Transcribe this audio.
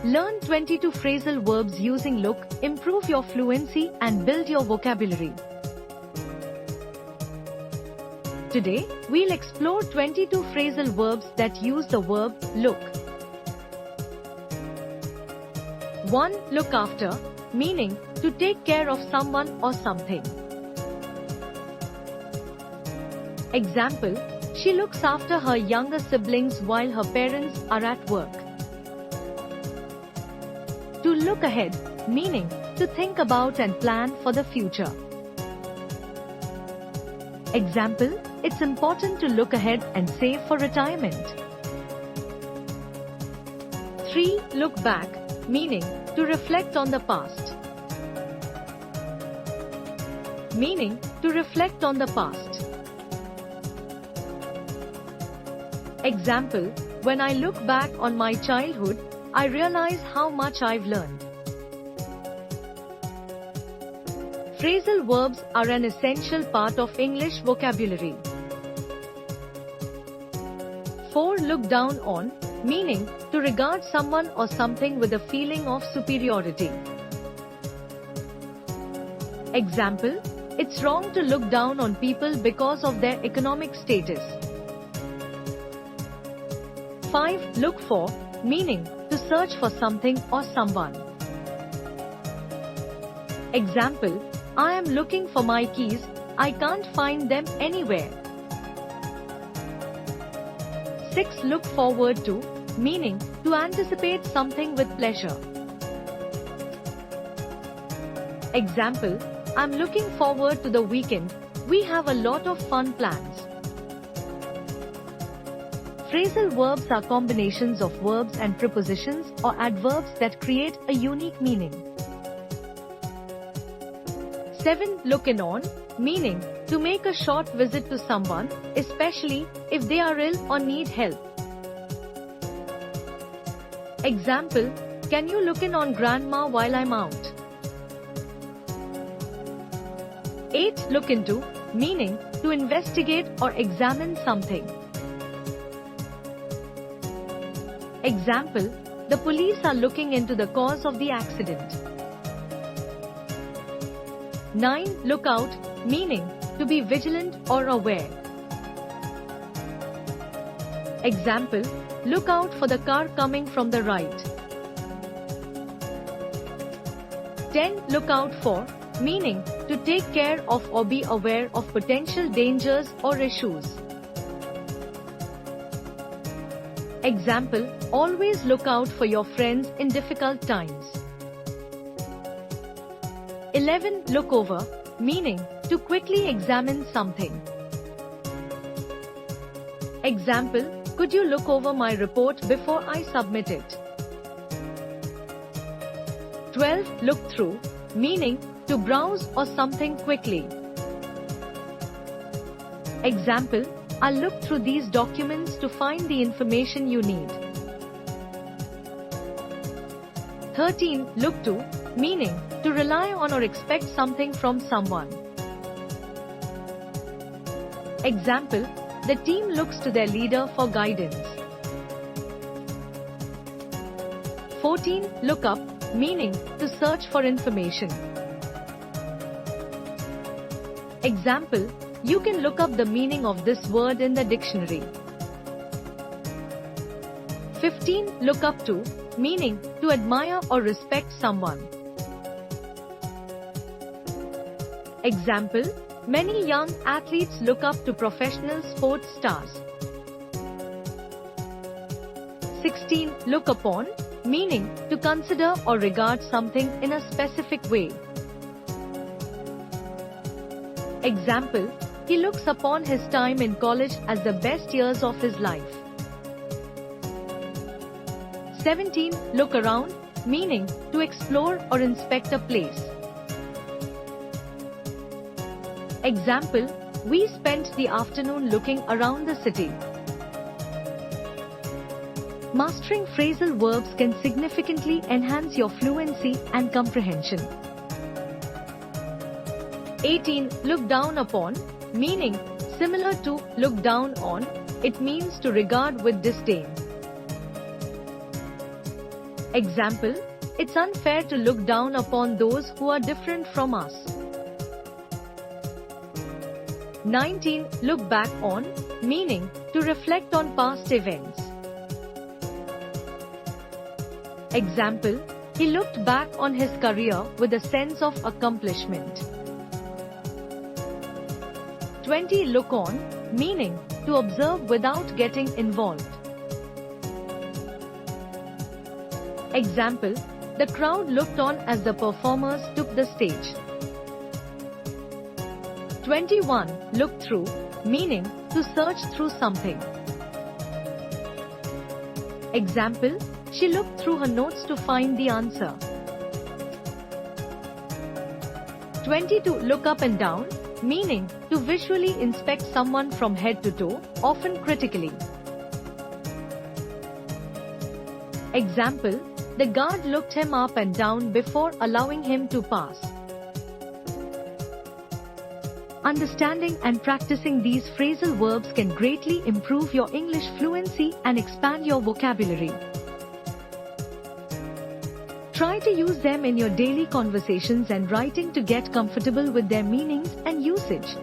Learn 22 phrasal verbs using look, improve your fluency and build your vocabulary. Today, we'll explore 22 phrasal verbs that use the verb look. 1. Look after, meaning to take care of someone or something. Example, she looks after her younger siblings while her parents are at work. To look ahead, meaning to think about and plan for the future. Example, it's important to look ahead and save for retirement. 3. Look back, meaning to reflect on the past. Meaning to reflect on the past. Example, when I look back on my childhood, I realize how much I've learned. Phrasal verbs are an essential part of English vocabulary. 4. Look down on, meaning to regard someone or something with a feeling of superiority. Example, it's wrong to look down on people because of their economic status. 5. Look for, meaning to search for something or someone. Example, I am looking for my keys, I can't find them anywhere. 6. Look forward to, meaning to anticipate something with pleasure. Example, I'm looking forward to the weekend, we have a lot of fun plans. Phrasal verbs are combinations of verbs and prepositions or adverbs that create a unique meaning. 7. Look in on, meaning to make a short visit to someone, especially if they are ill or need help. Example, can you look in on grandma while I'm out? 8. Look into, meaning to investigate or examine something. Example, the police are looking into the cause of the accident. 9. Look out, meaning to be vigilant or aware. Example, look out for the car coming from the right. 10. Look out for, meaning to take care of or be aware of potential dangers or issues. Example, always look out for your friends in difficult times. 11. Look over, meaning to quickly examine something. Example, could you look over my report before I submit it? 12. Look through, meaning to browse or something quickly. Example, I'll look through these documents to find the information you need. 13. Look to, meaning to rely on or expect something from someone. Example, the team looks to their leader for guidance. 14. Look up, meaning to search for information. Example, you can look up the meaning of this word in the dictionary. 15. Look up to, meaning to admire or respect someone. Example, many young athletes look up to professional sports stars. 16. Look upon, meaning to consider or regard something in a specific way. Example, he looks upon his time in college as the best years of his life. 17. Look around, meaning to explore or inspect a place. Example, we spent the afternoon looking around the city. Mastering phrasal verbs can significantly enhance your fluency and comprehension. 18. Look down upon, meaning similar to look down on, it means to regard with disdain. Example, it's unfair to look down upon those who are different from us. 19. Look back on, meaning, to reflect on past events. Example, he looked back on his career with a sense of accomplishment. 20. Look on, meaning, to observe without getting involved. Example, the crowd looked on as the performers took the stage. 21. Look through, meaning, to search through something. Example, she looked through her notes to find the answer. 22. Look up and down, meaning, to visually inspect someone from head to toe, often critically. Example, the guard looked him up and down before allowing him to pass. Understanding and practicing these phrasal verbs can greatly improve your English fluency and expand your vocabulary. Try to use them in your daily conversations and writing to get comfortable with their meanings and usage.